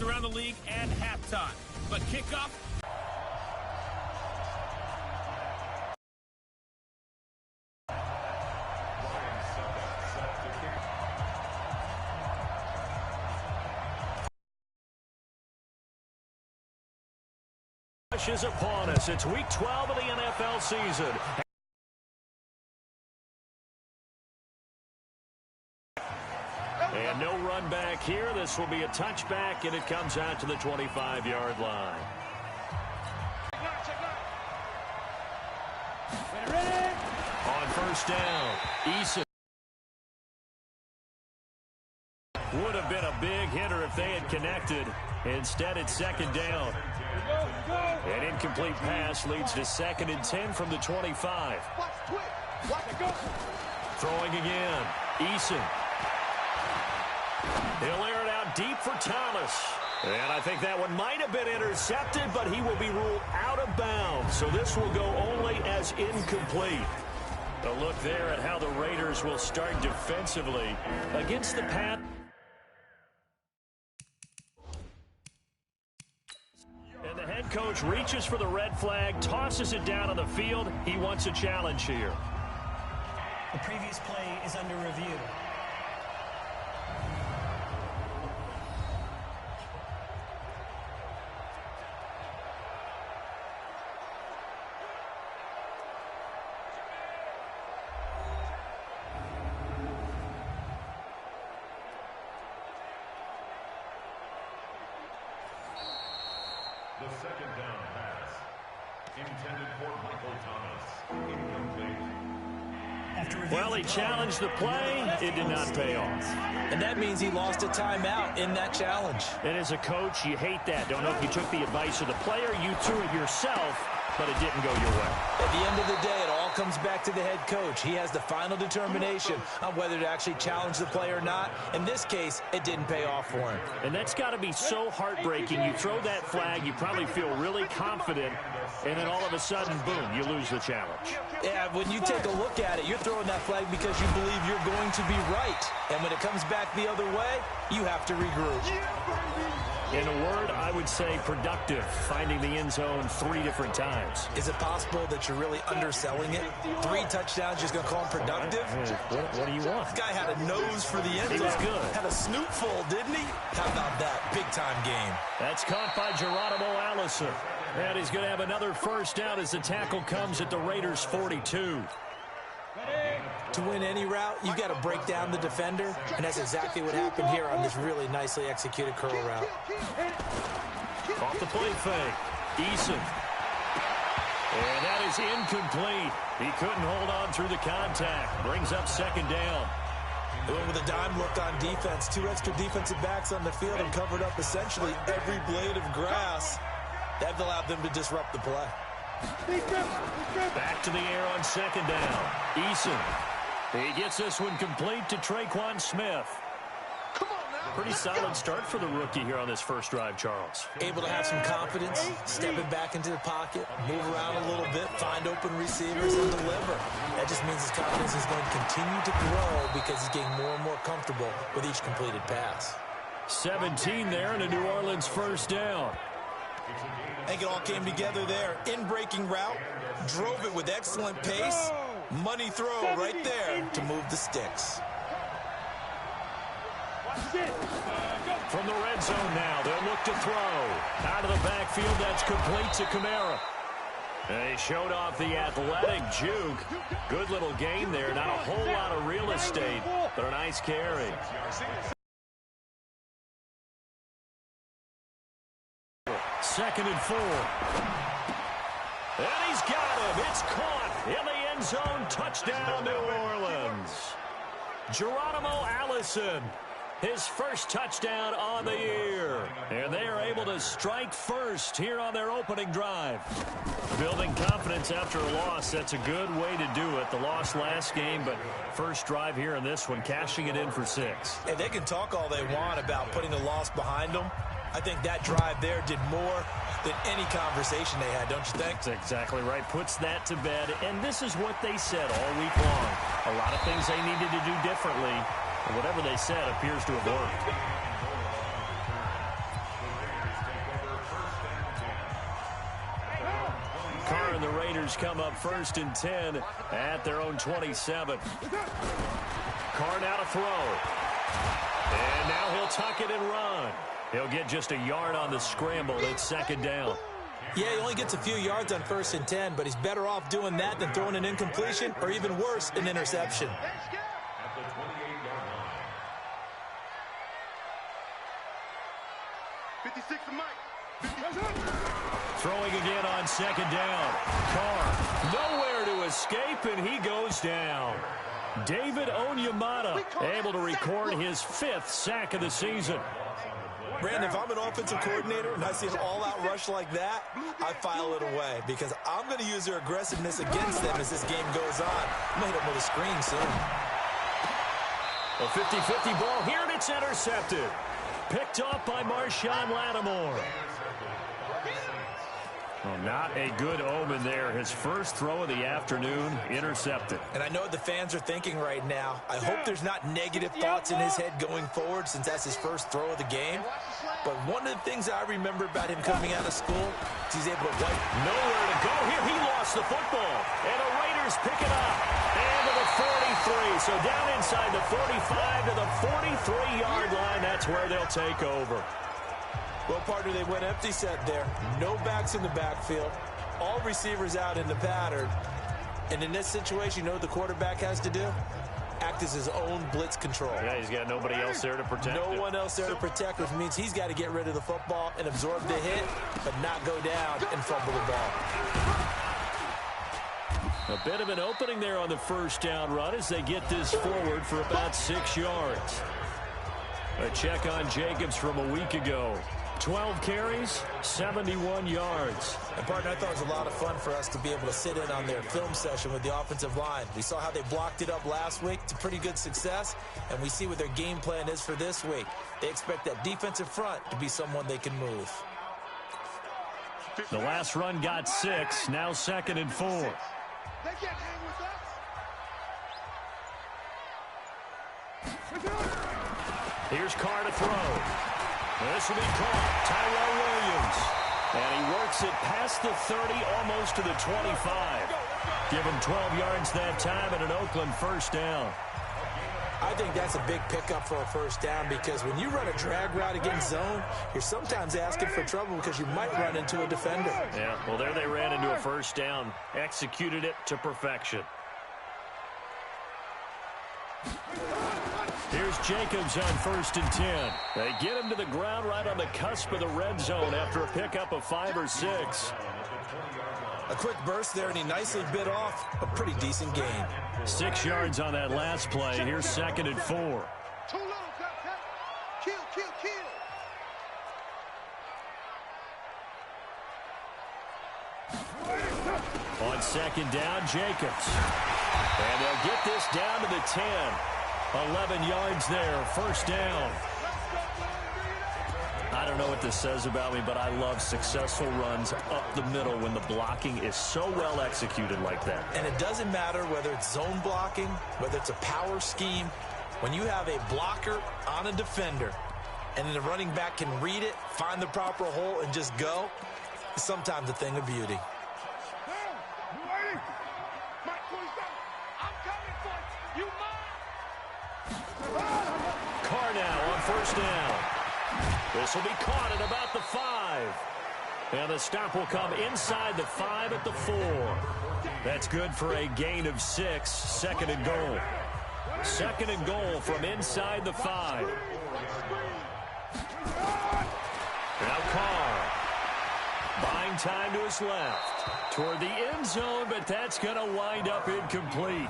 around the league at halftime. But kickoff. Is upon us. It's week 12 of the NFL season. And no run back here. This will be a touchback, and it comes out to the 25-yard line. On first down, Eason. Would have been a big hitter if they had connected. Instead, it's second down. An incomplete pass leads to 2nd and 10 from the 25. Throwing again. Eason. He'll air it out deep for Thomas. And I think that one might have been intercepted, but he will be ruled out of bounds. So this will go only as incomplete. A look there at how the Raiders will start defensively against the Pat. And the head coach reaches for the red flag, tosses it down on the field. He wants a challenge here. The previous play is under review. The second down pass, intended for Michael Thomas, incomplete. Well, he challenged the play. It did not pay off. And that means he lost a timeout in that challenge. And as a coach, you hate that. Don't know if you took the advice of the player, you threw it yourself, but it didn't go your way. At the end of the day, it all comes back to the head coach. He has the final determination on whether to actually challenge the play or not. In this case, it didn't pay off for him. And that's got to be so heartbreaking. You throw that flag, you probably feel really confident, and then all of a sudden, boom, you lose the challenge. Yeah, when you take a look at it, you're throwing that flag because you believe you're going to be right. And when it comes back the other way, you have to regroup. In a word, I would say productive, finding the end zone 3 different times. Is it possible that you're really underselling it? 3 touchdowns, just going to call him productive? What do you want? This guy had a nose for the end zone. He was good. Had a snootful, didn't he? How about that? Big-time game. That's caught by Geronimo Allison. And he's going to have another first down as the tackle comes at the Raiders' 42. To win any route, you got to break down the defender, and that's exactly what happened here on this really nicely executed curl route. Off the play fake, Eason. And that is incomplete. He couldn't hold on through the contact. Brings up second down. With a dime look on defense, 2 extra defensive backs on the field and covered up essentially every blade of grass. That allowed them to disrupt the play. Back to the air on second down. Eason. He gets this one complete to Traquan Smith. Pretty solid start for the rookie here on this first drive, Charles. Able to have some confidence, stepping back into the pocket, move around a little bit, find open receivers, and deliver. That just means his confidence is going to continue to grow because he's getting more and more comfortable with each completed pass. 17 there and a New Orleans first down. I think it all came together there. In-breaking route, drove it with excellent pace. Money throw right there to move the sticks. From the red zone now, they'll look to throw. Out of the backfield, that's complete to Kamara. They showed off the athletic juke. Good little gain there. Not a whole lot of real estate, but a nice carry. Second and 4. And he's got him. It's caught in the end zone. Touchdown, New Orleans. Geronimo Allison, his first touchdown on the year. And they are able to strike first here on their opening drive. Building confidence after a loss, that's a good way to do it. The loss last game, but first drive here in this one, cashing it in for 6. And they can talk all they want about putting the loss behind them. I think that drive there did more than any conversation they had, don't you think? That's exactly right. Puts that to bed. And this is what they said all week long. A lot of things they needed to do differently. And whatever they said appears to have worked. Raiders come up 1st and 10 at their own 27. Carr now to throw. And now he'll tuck it and run. He'll get just a yard on the scramble. It's 2nd down. Yeah, he only gets a few yards on 1st and 10, but he's better off doing that than throwing an incompletion or even worse, an interception. At the 28-yard line. 56 to Mike. Throwing again on 2nd down. Carr nowhere to escape, and he goes down. David Onyemata able to record his 5th sack of the season. Brandon, if I'm an offensive coordinator and I see an all-out rush like that, I file it away because I'm going to use their aggressiveness against them as this game goes on. I'm going to hit them with a screen soon. A 50-50 ball here, and it's intercepted. Picked off by Marshawn Lattimore. Well, not a good omen there. His first throw of the afternoon, intercepted. And I know what the fans are thinking right now. I hope there's not negative thoughts in his head going forward since that's his first throw of the game. But one of the things I remember about him coming out of school is he's able to wipe. Nowhere to go here. He lost the football. And the Raiders pick it up. And to the 43. So down inside the 45 to the 43-yard line. That's where they'll take over. Well, partner, they went empty set there. No backs in the backfield. All receivers out in the pattern. And in this situation, you know what the quarterback has to do? Act as his own blitz control. Yeah, he's got nobody else there to protect him. No one else there to protect, which means he's got to get rid of the football and absorb the hit, but not go down and fumble the ball. A bit of an opening there on the 1st down run as they get this forward for about 6 yards. A check on Jacobs from a week ago. 12 carries, 71 yards. And, partner, I thought it was a lot of fun for us to be able to sit in on their film session with the offensive line. We saw how they blocked it up last week. It's a pretty good success, and we see what their game plan is for this week. They expect that defensive front to be someone they can move. The last run got 6, now 2nd and 4. They can't hang with us. Here's Carr to throw. This will be caught. Tyrell Williams. And he works it past the 30, almost to the 25. Give him 12 yards that time and an Oakland 1st down. I think that's a big pickup for a 1st down because when you run a drag route against zone, you're sometimes asking for trouble because you might run into a defender. Yeah, well, there they ran into a 1st down. Executed it to perfection. Here's Jacobs on 1st and 10. They get him to the ground right on the cusp of the red zone after a pickup of 5 or 6. A quick burst there, and he nicely bit off a pretty decent gain. 6 yards on that last play. Here's 2nd and 4. Too low, kill, kill, kill. On 2nd down, Jacobs. And they'll get this down to the 10. 11 yards there, 1st down. I don't know what this says about me, but I love successful runs up the middle when the blocking is so well executed like that. And it doesn't matter whether it's zone blocking, whether it's a power scheme. When you have a blocker on a defender and then the running back can read it, find the proper hole, and just go, it's sometimes a thing of beauty. Carr now on 1st down. This will be caught at about the 5. And the stop will come inside the 5 at the 4. That's good for a gain of 6. 2nd and goal. 2nd and goal from inside the 5. Now Carr. Buying time to his left. Toward the end zone, but that's going to wind up incomplete.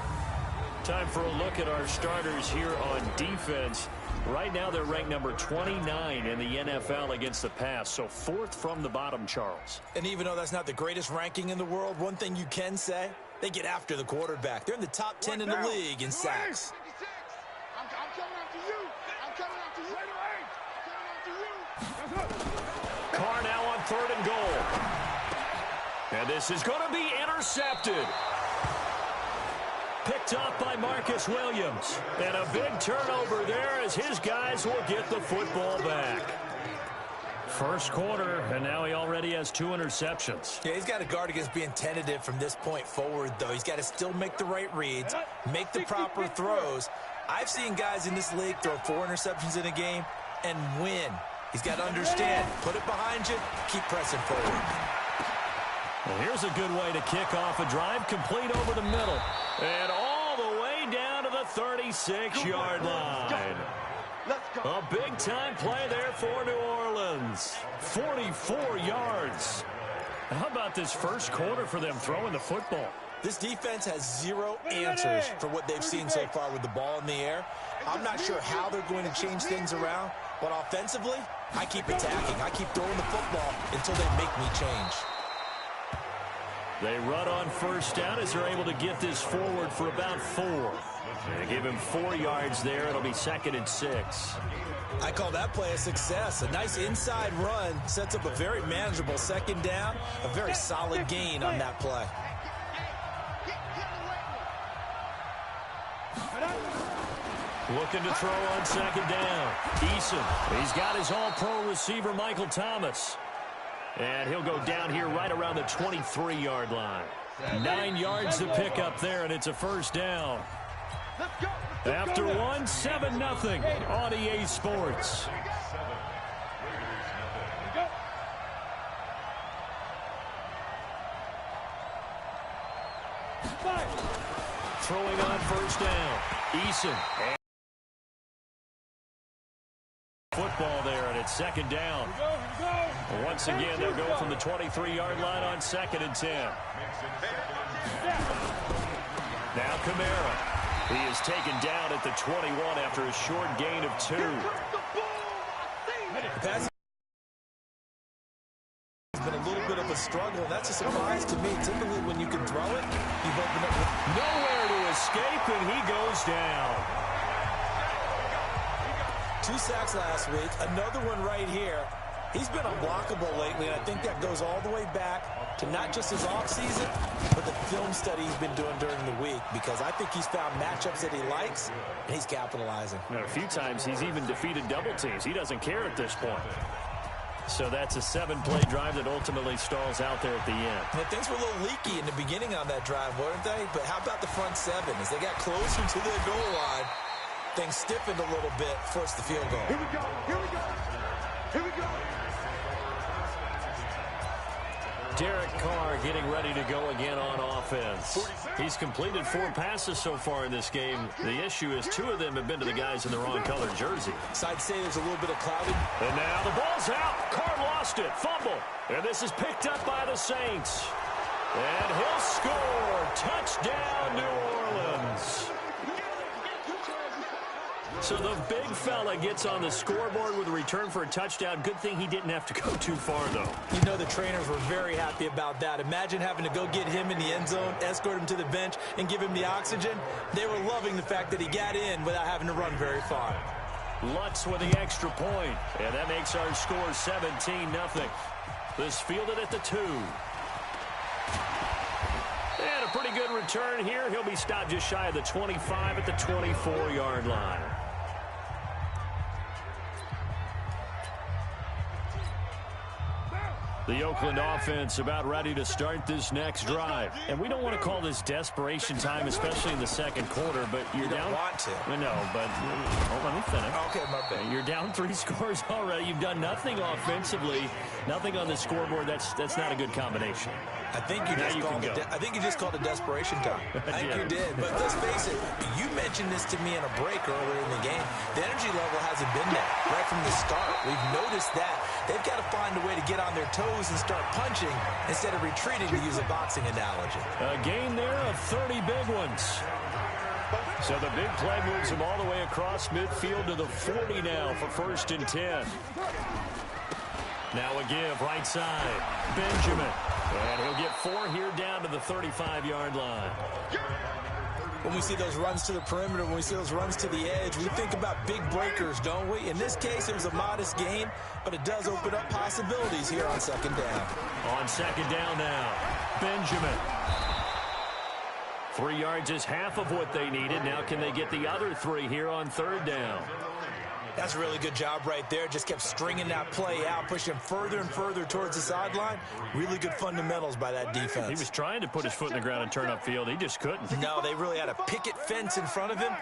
Time for a look at our starters here on defense. Right now, they're ranked number 29 in the NFL against the pass, so 4th from the bottom, Charles. And even though that's not the greatest ranking in the world, one thing you can say, they get after the quarterback. They're in the top 10 in the league in sacks. I'm coming after you. I'm coming after you. I'm coming after you. Carr now on 3rd and goal. And this is going to be intercepted. Picked up by Marcus Williams. And a big turnover there as his guys will get the football back. First quarter, and now he already has 2 interceptions. Yeah, he's got to guard against being tentative from this point forward, though. He's got to still make the right reads, make the proper throws. I've seen guys in this league throw 4 interceptions in a game and win. He's got to understand, put it behind you, keep pressing forward. Well, here's a good way to kick off a drive, complete over the middle. And all the way down to the 36-yard line. A big-time play there for New Orleans. 44 yards. How about this first quarter for them throwing the football? This defense has 0 answers for what they've seen so far with the ball in the air. I'm not sure how they're going to change things around, but offensively, I keep attacking. I keep throwing the football until they make me change. They run on first down as they're able to get this forward for about 4. They give him 4 yards there. It'll be 2nd and 6. I call that play a success. A nice inside run sets up a very manageable 2nd down. A very solid gain on that play. Looking to throw on 2nd down. Eason. He's got his all-pro receiver, Michael Thomas. And he'll go down here right around the 23-yard line. 9 yards to pick up there, and it's a first down. After 1, 7-0 on EA Sports. Throwing on first down. Eason. Football there, and it's 2nd down. Once again, they'll go from the 23-yard line on 2nd and 10. Now Kamara. He is taken down at the 21 after a short gain of 2. The pass has been a little bit of a struggle, and that's a surprise to me. Typically, when you can throw it, you've opened up. Nowhere to escape, and he goes down. 2 sacks last week, another one right here. He's been unblockable lately, and I think that goes all the way back to not just his offseason, but the film study he's been doing during the week, because I think he's found matchups that he likes, and he's capitalizing. And a few times he's even defeated double teams. He doesn't care at this point. So that's a 7-play drive that ultimately stalls out there at the end. And things were a little leaky in the beginning on that drive, weren't they? But how about the front 7? As they got closer to their goal line, things stiffened a little bit, forced the field goal. Here we go. Here we go. Here we go. Derek Carr getting ready to go again on offense. He's completed 4 passes so far in this game. The issue is 2 of them have been to the guys in the wrong color jersey. So I'd say there's a little bit of clouded. And now the ball's out. Carr lost it. Fumble. And this is picked up by the Saints. And he'll score. Touchdown, New Orleans. So the big fella gets on the scoreboard with a return for a touchdown. Good thing he didn't have to go too far, though. You know the trainers were very happy about that. Imagine having to go get him in the end zone, escort him to the bench, and give him the oxygen. They were loving the fact that he got in without having to run very far. Lutz with the extra point, and that makes our score 17-0. This fielded at the 2. And a pretty good return here. He'll be stopped just shy of the 25 at the 24-yard line. The Oakland offense about ready to start this next drive. And we don't want to call this desperation time, especially in the second quarter, but you're down. You don't want to. No, but let me finish. Okay, my bad. You're down 3 scores already. You've done nothing offensively, nothing on the scoreboard. That's not a good combination. I think you just called it desperation time. I think you did. But let's face it, you mentioned this to me in a break earlier in the game. The energy level hasn't been there right from the start. We've noticed that. They've got to find a way to get on their toes and start punching instead of retreating, to use a boxing analogy. A game there of 30 big ones. So the big play moves him all the way across midfield to the 40 now for 1st and 10. Now a give, right side. Benjamin. And he'll get 4 here down to the 35-yard line. When we see those runs to the perimeter, when we see those runs to the edge, we think about big breakers, don't we? In this case, it was a modest gain, but it does open up possibilities here on 2nd down. On 2nd down now, Benjamin. 3 yards is half of what they needed. Now can they get the other 3 here on 3rd down? That's a really good job right there. Just kept stringing that play out, pushing further and further towards the sideline. Really good fundamentals by that defense. He was trying to put his foot in the ground and turn upfield. He just couldn't. No, they really had a picket fence in front of him.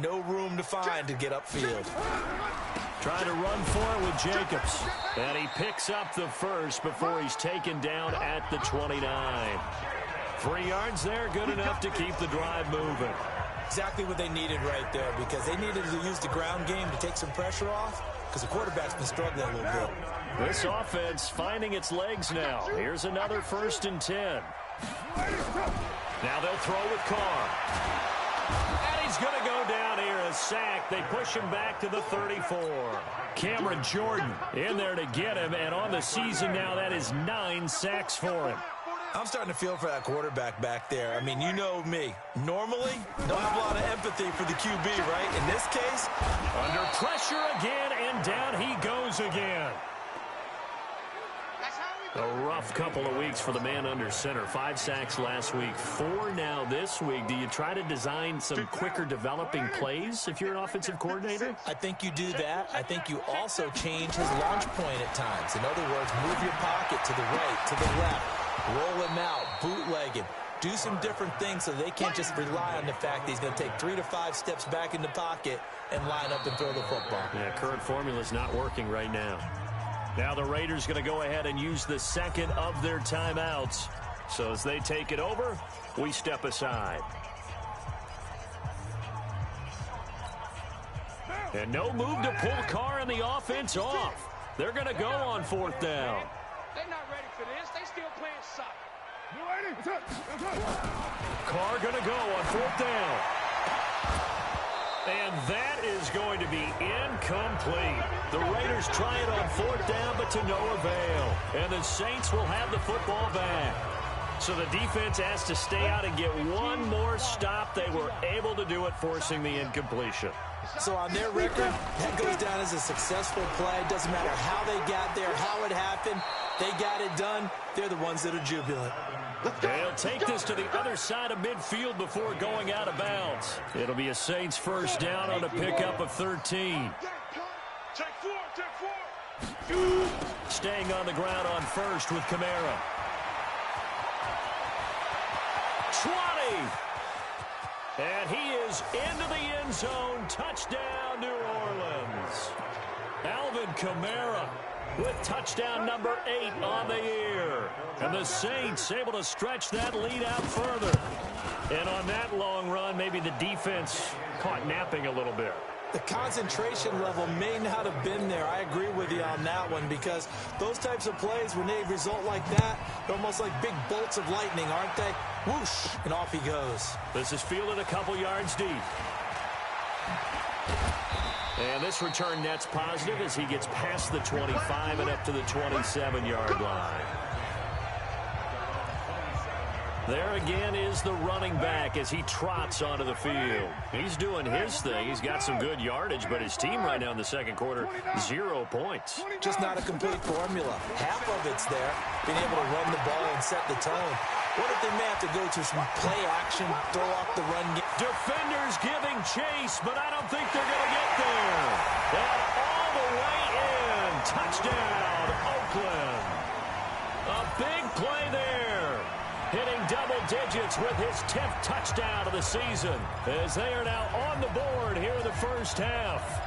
No room to find to get upfield. Trying to run for it with Jacobs. And he picks up the first before he's taken down at the 29. 3 yards there, good enough to keep the drive moving. Exactly what they needed right there, because they needed to use the ground game to take some pressure off, because the quarterback's been struggling a little bit. This offense finding its legs now. Here's another 1st and 10. Now they'll throw with Carr. And he's going to go down here, a sack. They push him back to the 34. Cameron Jordan in there to get him, and on the season now, that is 9 sacks for him. I'm starting to feel for that quarterback back there. I mean, you know me. Normally, don't have a lot of empathy for the QB, right? In this case, under pressure again, and down he goes again. A rough couple of weeks for the man under center. 5 sacks last week, 4 now this week. Do you try to design some quicker developing plays if you're an offensive coordinator? I think you do that. I think you also change his launch point at times. In other words, move your pocket to the right, to the left. Roll him out, bootleg him, do some different things so they can't just rely on the fact that he's going to take 3 to 5 steps back in the pocket and line up and throw the football. Yeah, current formula is not working right now. Now the Raiders going to go ahead and use the second of their timeouts. So as they take it over, we step aside. And no move to pull Carr and the offense off. They're going to go on 4th down. They're not ready for this. They still playing soccer. Carr going to go on 4th down. And that is going to be incomplete. The Raiders try it on 4th down, but to no avail. And the Saints will have the football back. So the defense has to stay out and get one more stop. They were able to do it, forcing the incompletion. So on their record, that goes down as a successful play. Doesn't matter how they got there, how it happened. They got it done. They're the ones that are jubilant. They'll take this to the other side of midfield before going out of bounds. It'll be a Saints 1st down on a pickup of 13. Staying on the ground on 1st with Kamara. 20. And he is into the end zone. Touchdown, New Orleans. Alvin Kamara with touchdown number 8 on the year. And the Saints able to stretch that lead out further. And on that long run, maybe the defense caught napping a little bit. The concentration level may not have been there. I agree with you on that one, because those types of plays, when they result like that, they're almost like big bolts of lightning, aren't they? Whoosh, and off he goes. This is fielded a couple yards deep. And this return net's positive as he gets past the 25 and up to the 27-yard line. There again is the running back as he trots onto the field. He's doing his thing. He's got some good yardage, but his team right now in the second quarter, 0 points. Just not a complete formula. Half of it's there, being able to run the ball and set the tone. What if they may have to go to some play action, throw off the run game? Defenders giving chase, but I don't think they're going to get there. And all the way in. Touchdown, Oakland. A big play there. Hitting double digits with his 10th touchdown of the season, as they are now on the board here in the first half.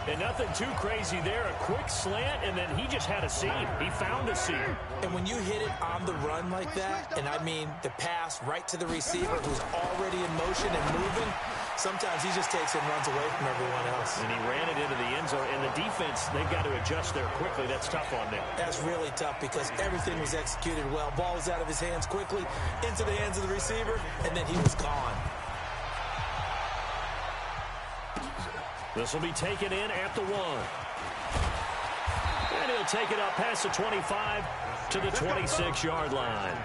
And nothing too crazy there. A quick slant, and then he just had a seam. He found a seam. And when you hit it on the run like that, and I mean the pass right to the receiver who's already in motion and moving, sometimes he just takes it and runs away from everyone else. And he ran it into the end zone. And the defense, they've got to adjust there quickly. That's tough on them. That's really tough because everything was executed well. Ball was out of his hands quickly, into the hands of the receiver, and then he was gone. This will be taken in at the 1. And he'll take it up past the 25 to the 26-yard line.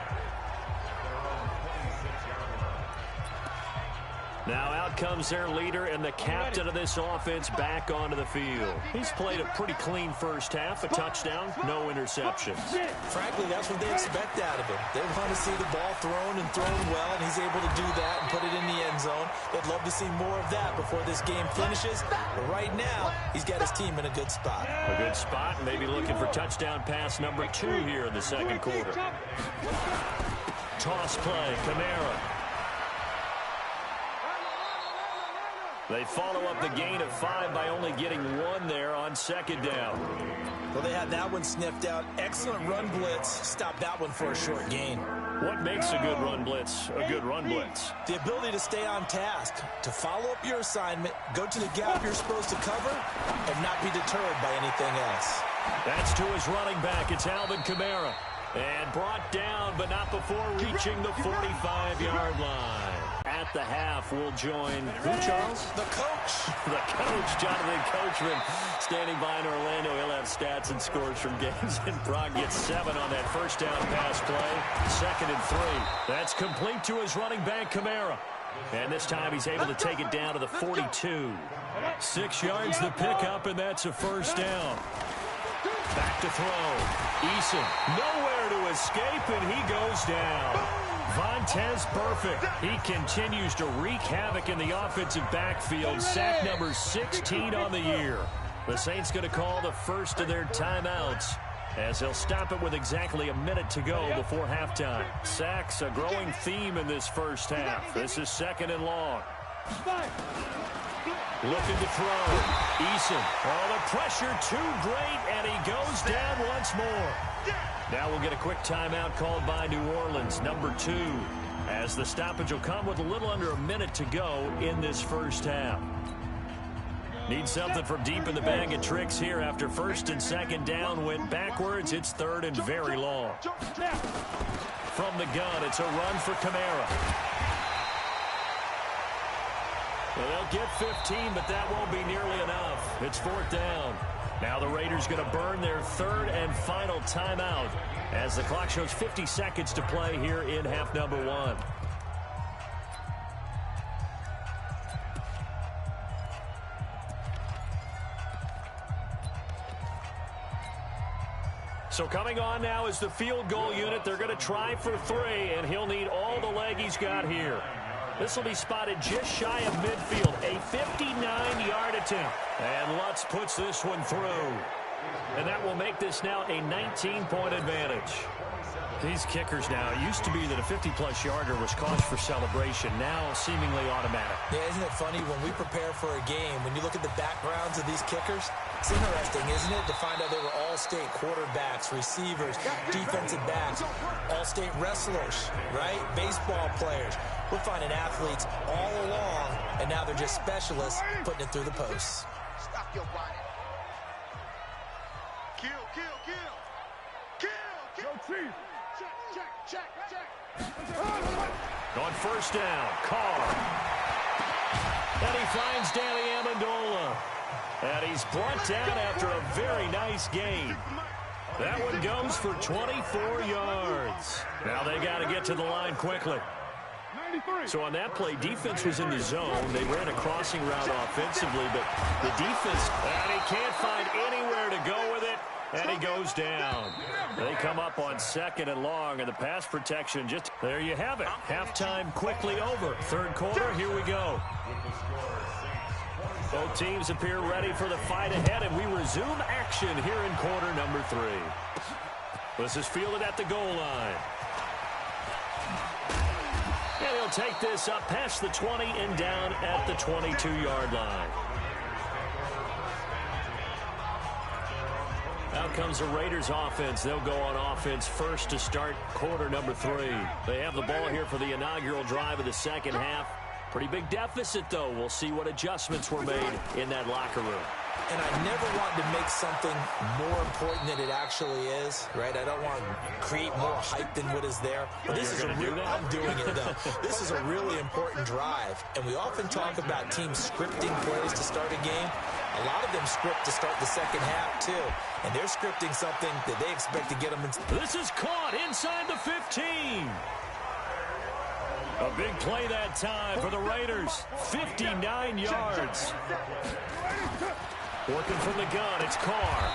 Now out comes their leader and the captain of this offense back onto the field. He's played a pretty clean first half, a touchdown, no interceptions. Frankly, that's what they expect out of him. They want to see the ball thrown and thrown well, and he's able to do that and put it in the end zone. They'd love to see more of that before this game finishes. But right now, he's got his team in a good spot. A good spot, maybe looking for touchdown pass number 2 here in the second quarter. Toss play, Kamara. They follow up the gain of 5 by only getting 1 there on second down. Well, they had that one sniffed out. Excellent run blitz. Stop that one for a short gain. What makes a good run blitz a good run blitz? The ability to stay on task, to follow up your assignment, go to the gap you're supposed to cover, and not be deterred by anything else. That's to his running back. It's Alvin Kamara. And brought down, but not before reaching the 45-yard line. At the half, we'll join who, Charles? The coach. The coach, Jonathan Coachman, standing by in Orlando. He'll have stats and scores from games. And Brock gets 7 on that first down pass play. 2nd and 3. That's complete to his running back, Kamara. And this time he's able to take it down to the 42. 6 yards the pickup, and that's a first down. Back to throw. Eason nowhere to escape, and he goes down. Vontez Perfect. He continues to wreak havoc in the offensive backfield. Sack number 16 on the year. The Saints going to call the first of their timeouts as they'll stop it with exactly a minute to go before halftime. Sacks, a growing theme in this first half. This is 2nd and long. Looking to throw. Eason. Oh, the pressure too great, and he goes down once more. Now we'll get a quick timeout called by New Orleans, number 2, as the stoppage will come with a little under a minute to go in this first half. Need something from deep in the bag of tricks here after 1st and 2nd down went backwards. It's 3rd and very long. From the gun, it's a run for Kamara. Well, they'll get 15, but that won't be nearly enough. It's 4th down. Now the Raiders going to burn their 3rd and final timeout as the clock shows 50 seconds to play here in half number 1. So coming on now is the field goal unit. They're going to try for 3, and he'll need all the leg he's got here. This will be spotted just shy of midfield. A 59-yard attempt. And Lutz puts this one through. And that will make this now a 19-point advantage. These kickers now, it used to be that a 50-plus yarder was cause for celebration. Now seemingly automatic. Yeah, isn't it funny when we prepare for a game, when you look at the backgrounds of these kickers, it's interesting, isn't it, to find out they were all-state quarterbacks, receivers, defensive backs, all-state wrestlers, right? Baseball players. We're finding athletes all along, and now they're just specialists putting it through the posts. Stop your body. Kill, kill, kill. Kill, kill. Check. On 1st down, Carr. And he finds Danny Amendola. And he's brought down after a very nice gain. That one goes for 24 yards. Now they got to get to the line quickly. So on that play, defense was in the zone. They ran a crossing route offensively, but the defense, and he can't find anywhere to go with it, and he goes down. They come up on 2nd and long, and the pass protection just, there you have it. Halftime quickly over. 3rd quarter, here we go. Both teams appear ready for the fight ahead, and we resume action here in quarter number 3. This is fielded at the goal line. And he'll take this up past the 20 and down at the 22-yard line. Out comes the Raiders offense. They'll go on offense first to start quarter number 3. They have the ball here for the inaugural drive of the second half. Pretty big deficit, though. We'll see what adjustments were made in that locker room. And I never want to make something more important than it actually is, right? I don't want to create more hype than what is there. But this is a real, I'm doing it, though. This is a really important drive. And we often talk about teams scripting plays to start a game. A lot of them script to start the second half, too. And they're scripting something that they expect to get them in. This is caught inside the 15. A big play that time for the Raiders. 59 yards. Working from the gun, it's Carr.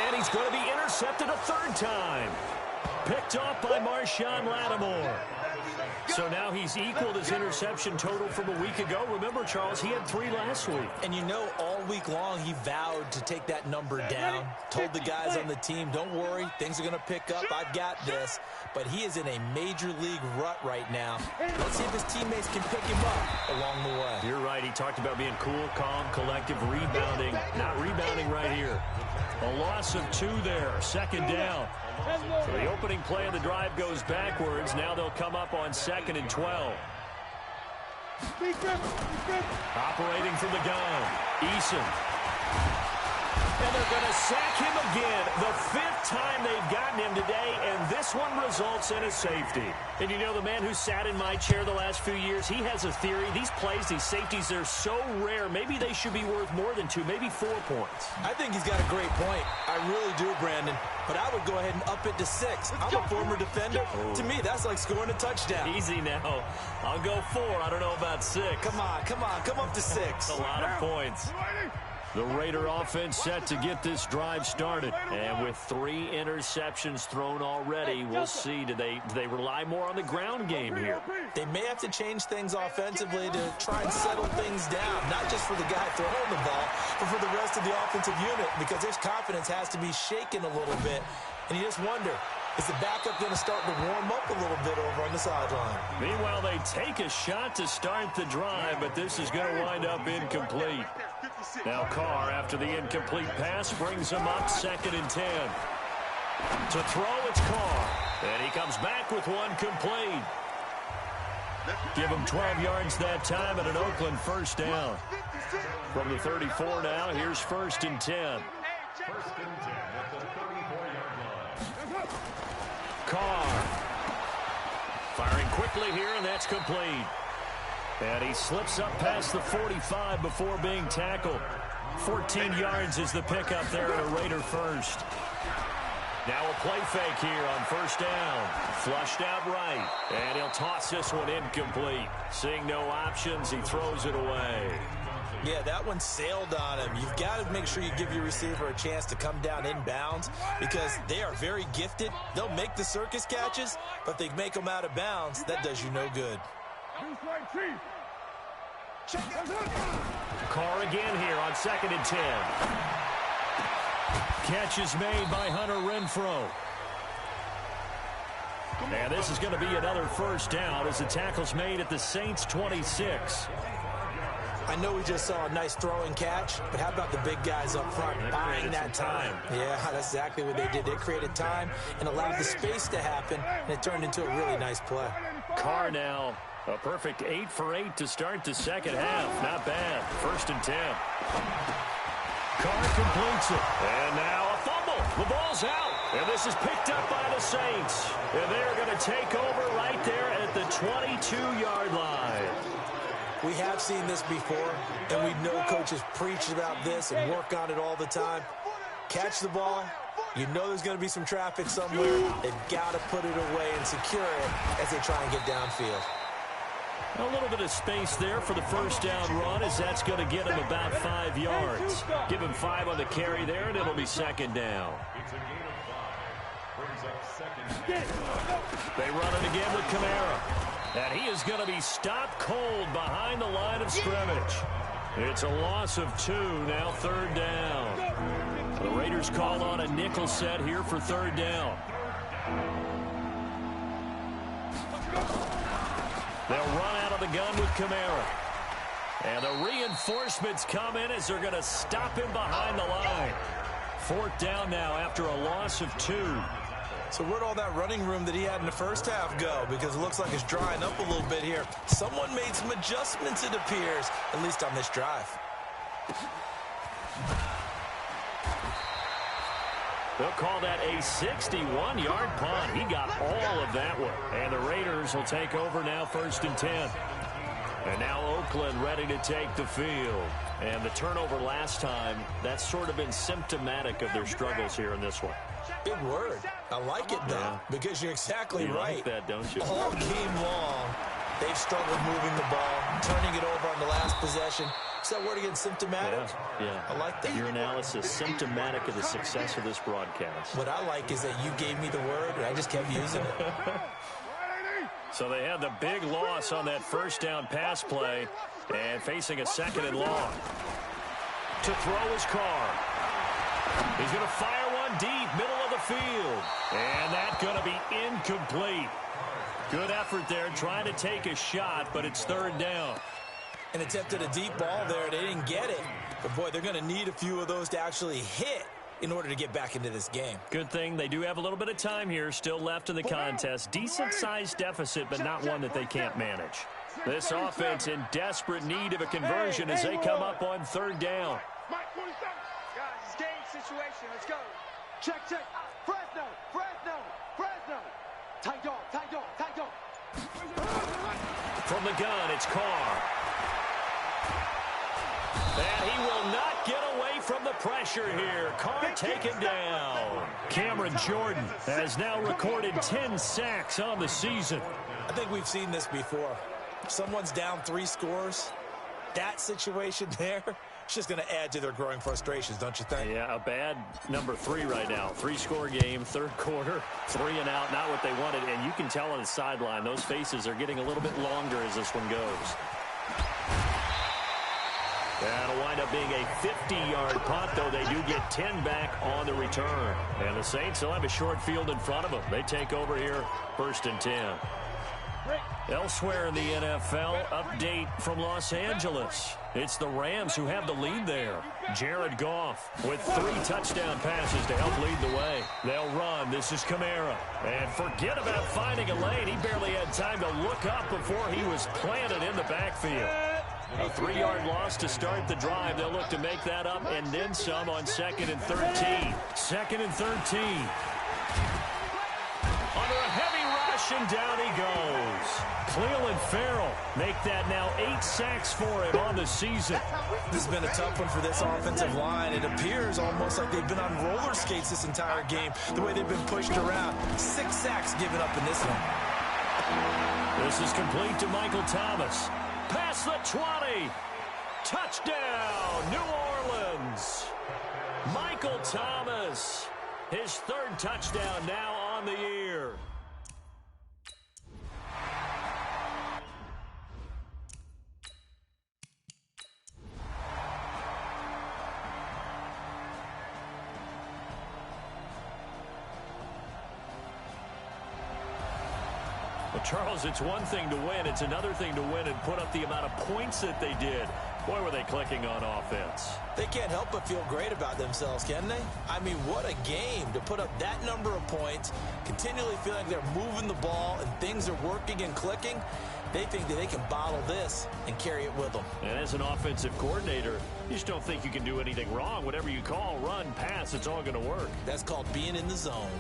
And he's going to be intercepted a third time. Picked off by Marshawn Lattimore. So now he's equaled his interception total from a week ago. Remember, Charles, he had 3 last week. And you know, all week long he vowed to take that number down. Told the guys on the team, don't worry, things are going to pick up. I've got this. But he is in a major league rut right now. Let's see if his teammates can pick him up along the way. You're right. He talked about being cool, calm, collective, rebounding. Not rebounding right here. A loss of 2 there. Second down. So the opening play of the drive goes backwards. Now they'll come up on 2nd and 12. Operating from the gun. Eason. And they're going to sack him again. The 5th time they've gotten him today, and this one results in a safety. And you know, the man who sat in my chair the last few years, he has a theory. These plays, these safeties, they're so rare. Maybe they should be worth more than 2, maybe 4 points. I think he's got a great point. I really do, Brandon. But I would go ahead and up it to 6. I'm a former defender. To me, that's like scoring a touchdown. Easy now. I'll go 4. I don't know about 6. Come on. Come up to 6. A lot of points. The Raider offense set to get this drive started. And with 3 interceptions thrown already, we'll see. Do they rely more on the ground game here? They may have to change things offensively to try and settle things down. Not just for the guy throwing the ball, but for the rest of the offensive unit. Because their confidence has to be shaken a little bit. And you just wonder, is the backup going to start to warm up a little bit over on the sideline? Meanwhile, they take a shot to start the drive, but this is going to wind up incomplete. Now Carr, after the incomplete pass, brings him up 2nd and 10. To throw, it's Carr. And he comes back with one complete. Give him 12 yards that time at an Oakland first down. From the 34 now, here's 1st and 10. 1st and 10 at the 34-yard line. Carr. Firing quickly here, and that's complete. And he slips up past the 45 before being tackled. 14 yards is the pickup there at a Raider first. Now a play fake here on 1st down. Flushed out right. And he'll toss this one incomplete. Seeing no options, he throws it away. Yeah, that one sailed on him. You've got to make sure you give your receiver a chance to come down inbounds because they are very gifted. They'll make the circus catches, but if they make them out of bounds, that does you no good. Carr again here on 2nd and 10. Catch is made by Hunter Renfrow. And this is going to be another 1st down as the tackle's made at the Saints' 26. I know we just saw a nice throwing catch, but how about the big guys up front buying that time? Yeah, that's exactly what they did. They created time and allowed the space to happen, and it turned into a really nice play. Carr now, a perfect 8 for 8 to start the second half. Not bad. 1st and 10. Carr completes it. And now a fumble. The ball's out. And this is picked up by the Saints. And they're going to take over right there at the 22-yard line. We have seen this before, and we know coaches preach about this and work on it all the time. Catch the ball. You know there's going to be some traffic somewhere. They've got to put it away and secure it as they try and get downfield. A little bit of space there for the 1st down run as that's going to get him about 5 yards. Give him 5 on the carry there, and it'll be 2nd down. It's a gain of 5. Brings up 2nd. They run it again with Kamara. And he is going to be stopped cold behind the line of scrimmage. It's a loss of 2, now 3rd down. The Raiders call on a nickel set here for 3rd down. They'll run out of the gun with Kamara. And the reinforcements come in as they're going to stop him behind the line. 4th down now after a loss of 2. So where'd all that running room that he had in the first half go? Because it looks like it's drying up a little bit here. Someone made some adjustments, it appears, at least on this drive. They'll call that a 61-yard punt. He got all of that one. And the Raiders will take over now 1st and 10. And now Oakland ready to take the field. And the turnover last time, that's sort of been symptomatic of their struggles here in this one. Big word. I like it, though, because you're exactly right. Like that, don't you? All game long, They've struggled moving the ball, turning it over on the last possession. Is that word again, symptomatic? Yeah. I like that. Your analysis, symptomatic of the success of this broadcast. What I like is that you gave me the word, and I just kept using it. So they had the big loss on that first down pass play, and facing a second and long. To throw his car. He's going to fire one deep, middle of the field. And that's going to be incomplete. Good effort there, trying to take a shot, but it's third down. And attempted a deep ball there. They didn't get it. But, boy, they're going to need a few of those to actually hit in order to get back into this game. Good thing they do have a little bit of time here still left in the contest. Decent-sized deficit, but not one that they can't manage. This offense in desperate need of a conversion as they come up on third down. Guys, it's game situation. Let's go. Check. Fresno. Tight dog. From the gun, it's Carr. And he will not get away from the pressure here. Carr taken down. Cameron Jordan has now recorded 10 sacks on the season. I think we've seen this before. If someone's down 3 scores, that situation there, it's just going to add to their growing frustrations, don't you think? Yeah, a bad number 3 right now. 3-score game, third quarter, 3 and out, not what they wanted. And you can tell on the sideline, those faces are getting a little bit longer as this one goes. That'll wind up being a 50-yard punt, though they do get 10 back on the return. And the Saints will have a short field in front of them. They take over here, 1st and 10. Elsewhere in the NFL, update from Los Angeles. It's the Rams who have the lead there. Jared Goff with 3 touchdown passes to help lead the way. They'll run. This is Kamara. And forget about finding a lane. He barely had time to look up before he was planted in the backfield. A 3-yard loss to start the drive. They'll look to make that up and then some on 2nd and 13. 2nd and 13. Under a heavy rush, and down he goes. Cleveland Farrell make that now 8 sacks for him on the season. This has been a tough one for this offensive line. It appears almost like they've been on roller skates this entire game, the way they've been pushed around. 6 sacks given up in this one. This is complete to Michael Thomas. Past the 20. Touchdown, New Orleans. Michael Thomas, his 3rd touchdown now on the year. Well, Charles, it's one thing to win. It's another thing to win and put up the amount of points that they did. Boy, were they clicking on offense. They can't help but feel great about themselves, can they? I mean, what a game to put up that number of points, continually feeling they're moving the ball and things are working and clicking. They think that they can bottle this and carry it with them. And as an offensive coordinator, you just don't think you can do anything wrong. Whatever you call, run, pass, it's all going to work. That's called being in the zone.